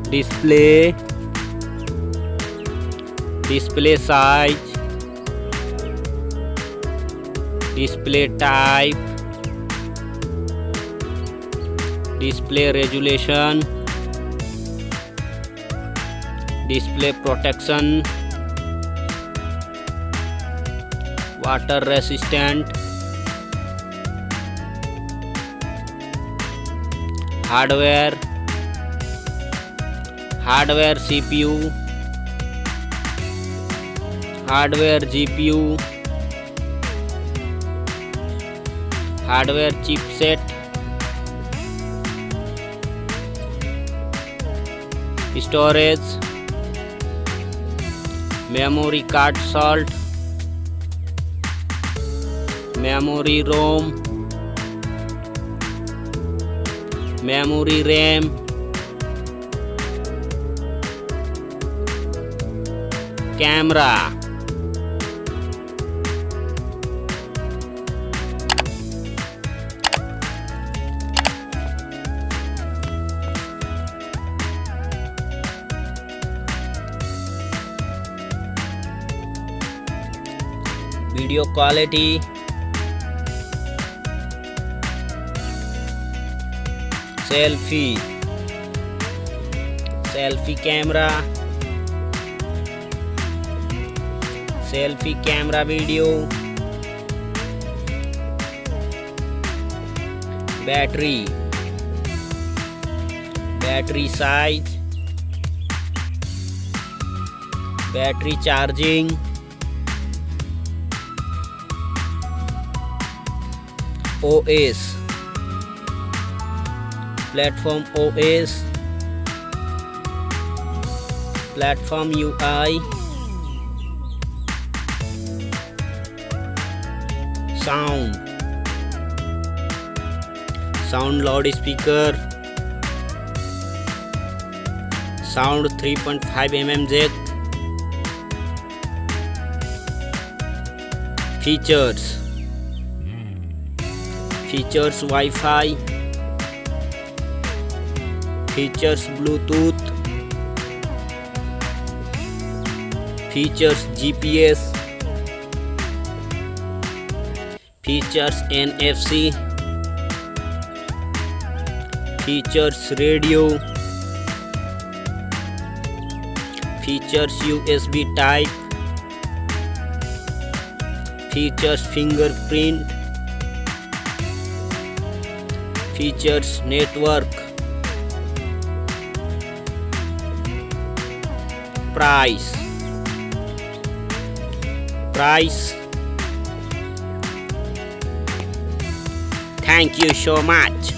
display, display size, display type, display resolution, display protection, water resistant, hardware CPU, hardware GPU, hardware chipset, storage, memory card slot, memory ROM, memory RAM, camera, video quality, selfie camera, selfie camera video, battery size, battery charging, OS, platform OS, platform UI, sound loudspeaker, sound 3.5 mm jack, features Wi-Fi, features Bluetooth, features GPS, features NFC, features radio, features USB type, features fingerprint, features network, price. Thank you so much.